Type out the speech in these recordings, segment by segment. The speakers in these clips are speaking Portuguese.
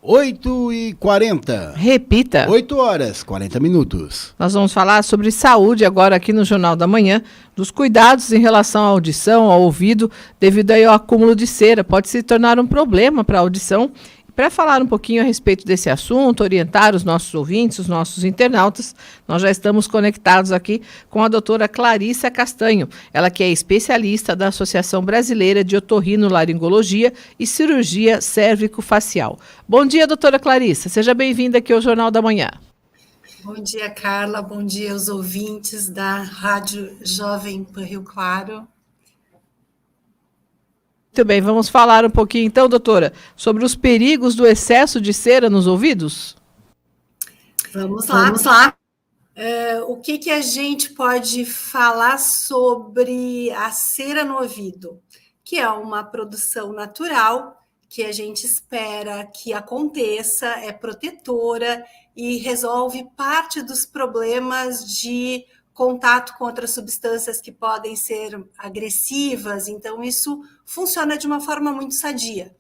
8h40. Repita. 8h40. Nós vamos falar sobre saúde agora aqui no Jornal da Manhã, dos cuidados em relação à audição, ao ouvido, devido aí ao acúmulo de cera. Pode se tornar um problema para a audição. Para falar um pouquinho a respeito desse assunto, orientar os nossos ouvintes, os nossos internautas, nós já estamos conectados aqui com a doutora Clarissa Castanho, ela que é especialista da Associação Brasileira de Otorrinolaringologia e Cirurgia Cérvico-Facial. Bom dia, doutora Clarissa, seja bem-vinda aqui ao Jornal da Manhã. Bom dia, Carla, bom dia aos ouvintes da Rádio Jovem Pan Rio Claro. Muito bem, vamos falar um pouquinho então, doutora, sobre os perigos do excesso de cera nos ouvidos? Vamos lá. O que a gente pode falar sobre a cera no ouvido? Que é uma produção natural, que a gente espera que aconteça, é protetora e resolve parte dos problemas de contato com outras substâncias que podem ser agressivas, então isso funciona de uma forma muito sadia.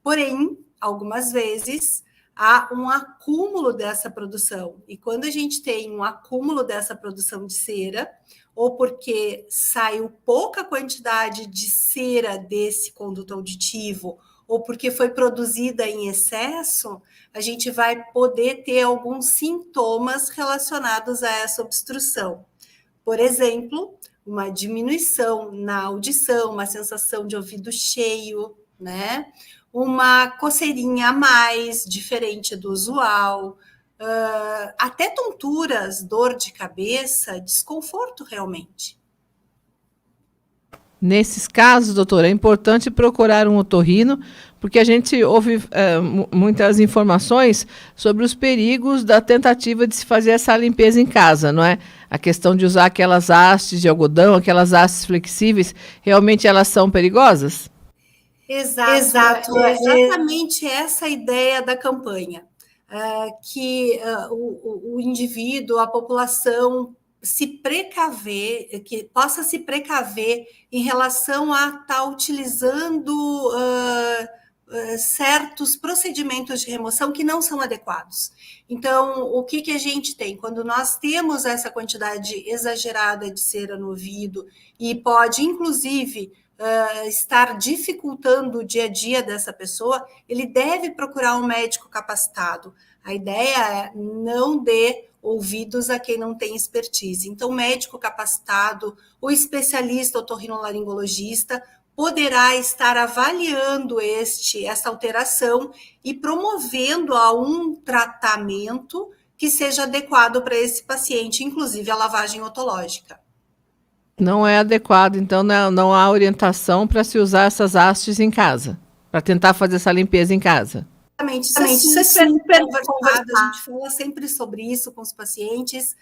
Porém, algumas vezes há um acúmulo dessa produção, e quando a gente tem um acúmulo dessa produção de cera, ou porque saiu pouca quantidade de cera desse conduto auditivo, ou porque foi produzida em excesso, a gente vai poder ter alguns sintomas relacionados a essa obstrução. Por exemplo, uma diminuição na audição, uma sensação de ouvido cheio, né? Uma coceirinha a mais, diferente do usual, até tonturas, dor de cabeça, desconforto realmente. Nesses casos, doutora, é importante procurar um otorrino, porque a gente ouve muitas informações sobre os perigos da tentativa de se fazer essa limpeza em casa, não é? A questão de usar aquelas hastes de algodão, aquelas hastes flexíveis, realmente elas são perigosas? Exato. É exatamente essa a ideia da campanha, que o indivíduo, a população, que possa se precaver em relação a estar utilizando certos procedimentos de remoção que não são adequados. Então, o que a gente tem? Quando nós temos essa quantidade exagerada de cera no ouvido e pode, inclusive, estar dificultando o dia a dia dessa pessoa, ele deve procurar um médico capacitado. A ideia é não dê ouvidos a quem não tem expertise. Então, médico capacitado, o especialista otorrinolaringologista poderá estar avaliando essa alteração e promovendo a um tratamento que seja adequado para esse paciente, inclusive a lavagem otológica. Não é adequado, então não há orientação para se usar essas hastes em casa, para tentar fazer essa limpeza em casa. Exatamente, isso é super conversado, a gente fala sempre sobre isso com os pacientes.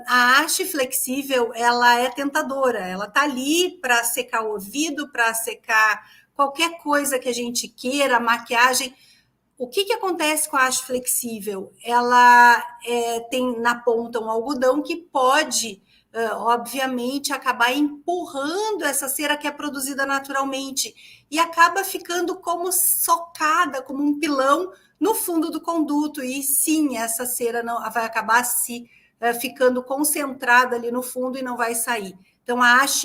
A haste flexível, ela é tentadora, ela está ali para secar o ouvido, para secar qualquer coisa que a gente queira, maquiagem. O que acontece com a haste flexível? Ela tem na ponta um algodão que pode, obviamente, acabar empurrando essa cera que é produzida naturalmente e acaba ficando como socada, como um pilão no fundo do conduto. E sim, essa cera não vai acabar ficando concentrada ali no fundo e não vai sair. Então,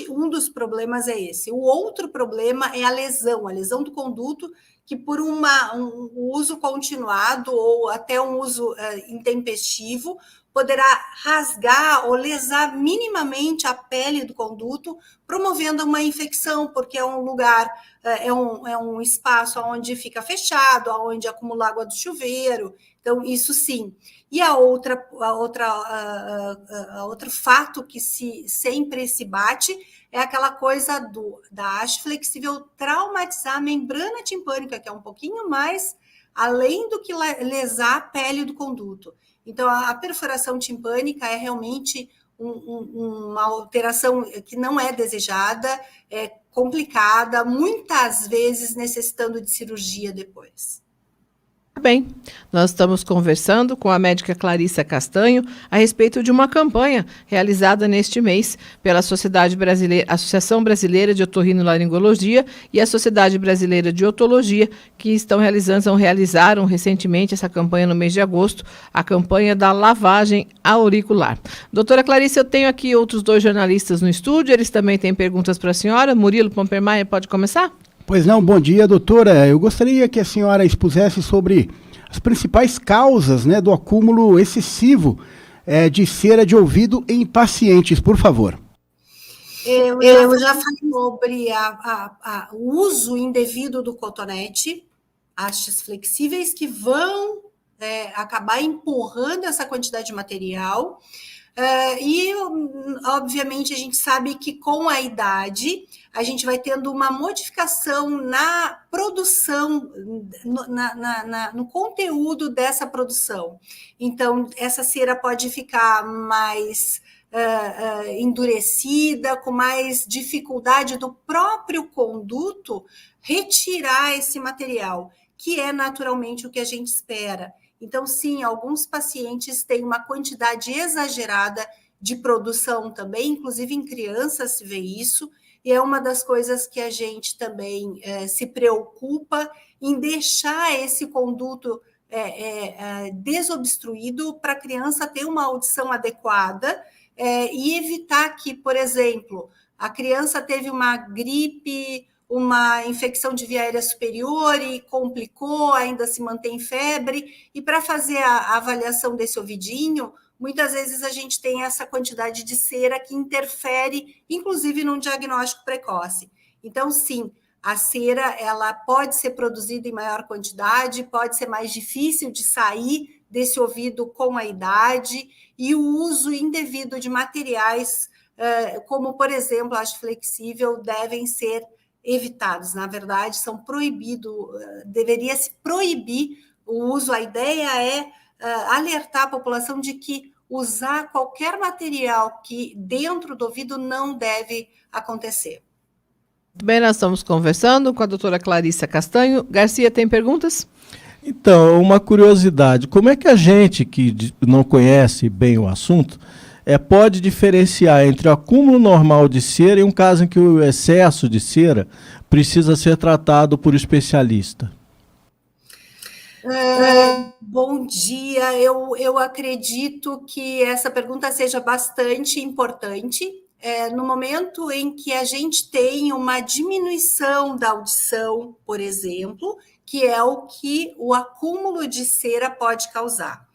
um dos problemas é esse. O outro problema é a lesão do conduto, que por um uso continuado ou até um uso intempestivo, poderá rasgar ou lesar minimamente a pele do conduto, promovendo uma infecção, porque é um lugar, é um espaço onde fica fechado, onde acumula água do chuveiro. Então, isso sim. E outro fato que sempre se bate é aquela coisa da haste flexível traumatizar a membrana timpânica, que é um pouquinho mais além do que lesar a pele do conduto. Então, a perfuração timpânica é realmente uma alteração que não é desejada, é complicada, muitas vezes necessitando de cirurgia depois. Bem, nós estamos conversando com a médica Clarissa Castanho a respeito de uma campanha realizada neste mês pela Associação Brasileira de Otorrinolaringologia e a Sociedade Brasileira de Otologia, que realizaram recentemente essa campanha no mês de agosto, a campanha da lavagem auricular. Doutora Clarissa, eu tenho aqui outros 2 jornalistas no estúdio, eles também têm perguntas para a senhora. Murilo Pompermayer, pode começar? Pois não, bom dia, doutora. Eu gostaria que a senhora expusesse sobre as principais causas, né, do acúmulo excessivo de cera de ouvido em pacientes, por favor. Eu já falei sobre o uso indevido do cotonete, hastes flexíveis que vão acabar empurrando essa quantidade de material. E, obviamente, a gente sabe que com a idade a gente vai tendo uma modificação na produção, no conteúdo dessa produção. Então, essa cera pode ficar mais endurecida, com mais dificuldade do próprio conduto retirar esse material, que é naturalmente o que a gente espera. Então, sim, alguns pacientes têm uma quantidade exagerada de produção também, inclusive em crianças se vê isso, e é uma das coisas que a gente também se preocupa em deixar esse conduto desobstruído para a criança ter uma audição adequada e evitar que, por exemplo, a criança teve uma gripe, uma infecção de via aérea superior e complicou, ainda se mantém febre, e para fazer a avaliação desse ouvidinho, muitas vezes a gente tem essa quantidade de cera que interfere, inclusive, num diagnóstico precoce. Então, sim, a cera ela pode ser produzida em maior quantidade, pode ser mais difícil de sair desse ouvido com a idade, e o uso indevido de materiais, como, por exemplo, a haste flexível, devem ser evitados. Na verdade, são proibidos, deveria se proibir o uso. A ideia é alertar a população de que usar qualquer material que dentro do ouvido não deve acontecer. Bem, nós estamos conversando com a doutora Clarissa Castanho. Garcia, tem perguntas? Então, uma curiosidade, como é que a gente que não conhece bem o assunto pode diferenciar entre o acúmulo normal de cera e um caso em que o excesso de cera precisa ser tratado por especialista? Bom dia, eu acredito que essa pergunta seja bastante importante. No momento em que a gente tem uma diminuição da audição, por exemplo, que é o que o acúmulo de cera pode causar.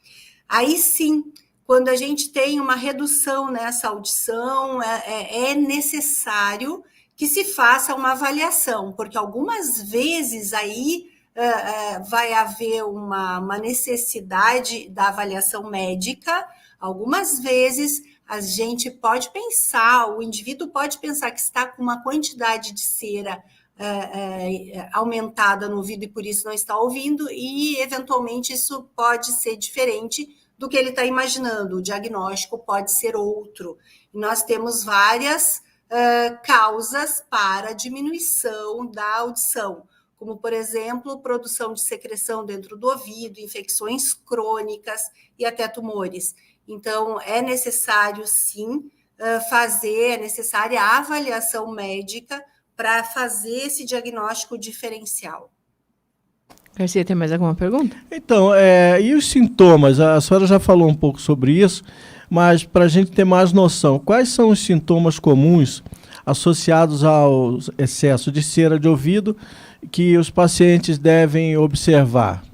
Aí sim, quando a gente tem uma redução nessa audição, é necessário que se faça uma avaliação, porque algumas vezes aí vai haver uma necessidade da avaliação médica, algumas vezes a gente pode pensar, o indivíduo pode pensar que está com uma quantidade de cera aumentada no ouvido e por isso não está ouvindo, e eventualmente isso pode ser diferente do que ele está imaginando, o diagnóstico pode ser outro. Nós temos várias causas para diminuição da audição, como, por exemplo, produção de secreção dentro do ouvido, infecções crônicas e até tumores. Então, é necessário, sim, é necessária a avaliação médica para fazer esse diagnóstico diferencial. Garcia, tem mais alguma pergunta? Então, e os sintomas? A senhora já falou um pouco sobre isso, mas para a gente ter mais noção, quais são os sintomas comuns associados ao excesso de cera de ouvido que os pacientes devem observar?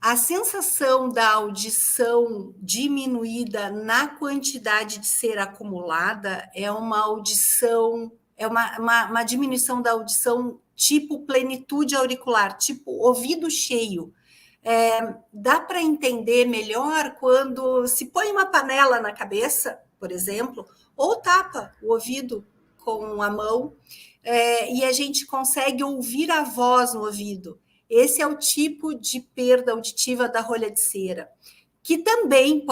A sensação da audição diminuída na quantidade de cera acumulada é uma audição, uma diminuição da audição tipo plenitude auricular, tipo ouvido cheio. Dá para entender melhor quando se põe uma panela na cabeça, por exemplo, ou tapa o ouvido com a mão, e a gente consegue ouvir a voz no ouvido. Esse é o tipo de perda auditiva da rolha de cera, que também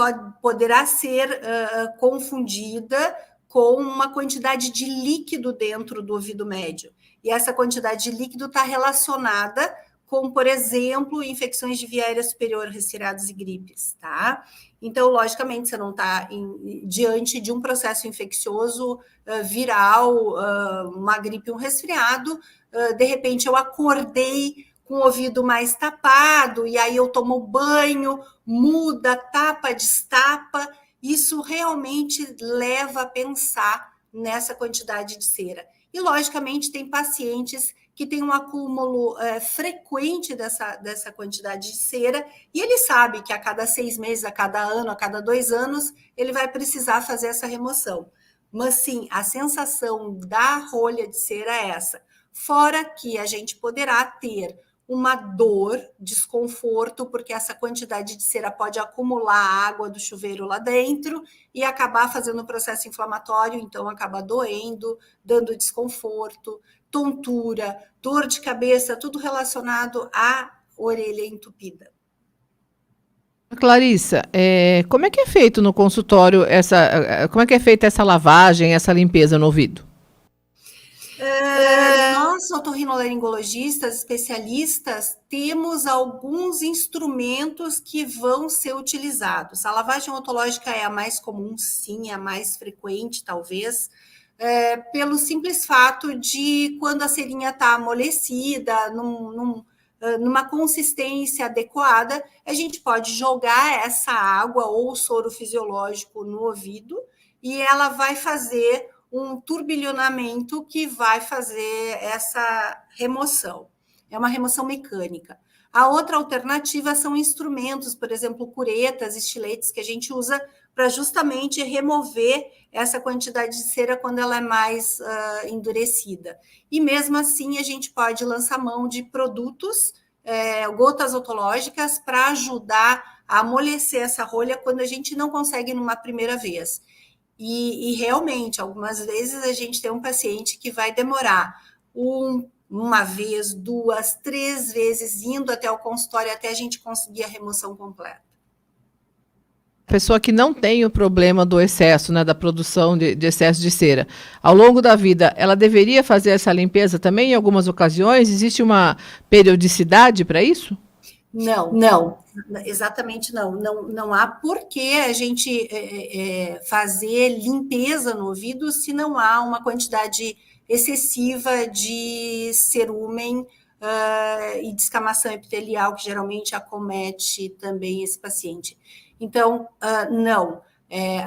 poderá ser confundida com uma quantidade de líquido dentro do ouvido médio. E essa quantidade de líquido está relacionada com, por exemplo, infecções de via aérea superior, resfriados e gripes, tá? Então, logicamente, você não está diante de um processo infeccioso viral, uma gripe, um resfriado, de repente eu acordei com o ouvido mais tapado, e aí eu tomo banho, muda, tapa, destapa, isso realmente leva a pensar nessa quantidade de cera. E, logicamente, tem pacientes que têm um acúmulo frequente dessa quantidade de cera, e ele sabe que a cada 6 meses, a cada ano, a cada 2 anos, ele vai precisar fazer essa remoção. Mas, sim, a sensação da rolha de cera é essa. Fora que a gente poderá ter uma dor, desconforto, porque essa quantidade de cera pode acumular a água do chuveiro lá dentro e acabar fazendo um processo inflamatório, então acaba doendo, dando desconforto, tontura, dor de cabeça, tudo relacionado à orelha entupida. Clarissa, como é que é feito no consultório como é que é feita essa lavagem, essa limpeza no ouvido? Nós, otorrinolaringologistas, especialistas, temos alguns instrumentos que vão ser utilizados. A lavagem otológica é a mais comum, sim, é a mais frequente, talvez, pelo simples fato de quando a cerinha está amolecida, numa consistência adequada, a gente pode jogar essa água ou soro fisiológico no ouvido e ela vai fazer um turbilhonamento que vai fazer essa remoção. É uma remoção mecânica. A outra alternativa são instrumentos, por exemplo, curetas, estiletes, que a gente usa para justamente remover essa quantidade de cera quando ela é mais endurecida. E mesmo assim, a gente pode lançar mão de produtos, gotas otológicas, para ajudar a amolecer essa rolha quando a gente não consegue numa primeira vez. E realmente, algumas vezes a gente tem um paciente que vai demorar uma vez, 2, 3 vezes indo até o consultório até a gente conseguir a remoção completa. Pessoa que não tem o problema do excesso, né, da produção de excesso de cera, ao longo da vida, ela deveria fazer essa limpeza também em algumas ocasiões? Existe uma periodicidade para isso? Não, exatamente não. Não há por que a gente fazer limpeza no ouvido se não há uma quantidade excessiva de cerúmen e descamação epitelial, que geralmente acomete também esse paciente. Então, não.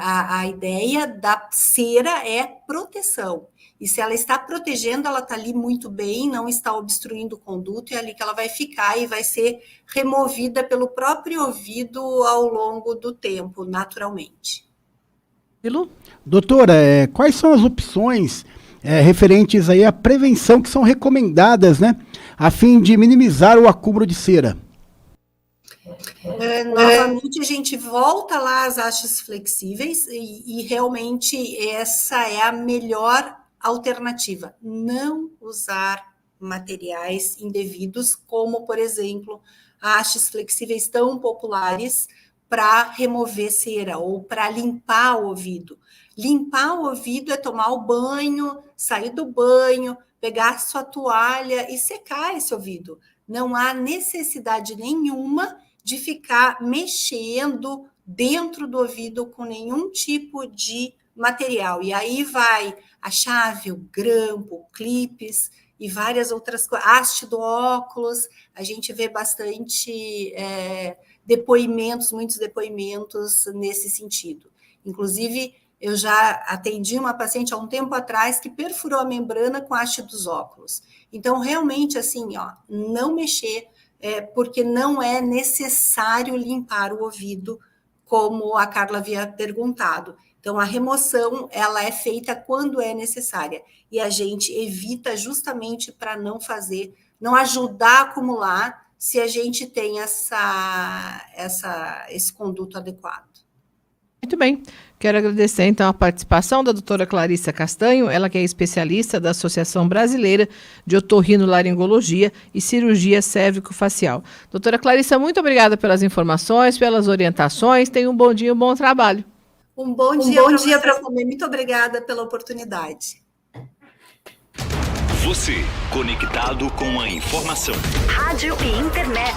A ideia da cera é proteção. E se ela está protegendo, ela está ali muito bem, não está obstruindo o conduto, e é ali que ela vai ficar e vai ser removida pelo próprio ouvido ao longo do tempo, naturalmente. Doutora, quais são as opções referentes aí à prevenção que são recomendadas, né, a fim de minimizar o acúmulo de cera? Novamente, a gente volta lá às hastes flexíveis e realmente essa é a melhor alternativa. Não usar materiais indevidos, como, por exemplo, hastes flexíveis tão populares para remover cera ou para limpar o ouvido. Limpar o ouvido é tomar o banho, sair do banho, pegar sua toalha e secar esse ouvido. Não há necessidade nenhuma de ficar mexendo dentro do ouvido com nenhum tipo de material. E aí vai a chave, o grampo, clipes e várias outras coisas. Haste do óculos, a gente vê bastante muitos depoimentos nesse sentido. Inclusive, eu já atendi uma paciente há um tempo atrás que perfurou a membrana com a haste dos óculos. Então, realmente, assim, não mexer, porque não é necessário limpar o ouvido, como a Carla havia perguntado. Então, a remoção, ela é feita quando é necessária. E a gente evita justamente para não ajudar a acumular, se a gente tem esse conduto adequado. Muito bem. Quero agradecer, então, a participação da doutora Clarissa Castanho, ela que é especialista da Associação Brasileira de Otorrinolaringologia e Cirurgia Cérvico-Facial. Doutora Clarissa, muito obrigada pelas informações, pelas orientações. Tenha um bom dia, um bom trabalho. Um bom dia para você também. Muito obrigada pela oportunidade. Você, conectado com a informação. Rádio e internet.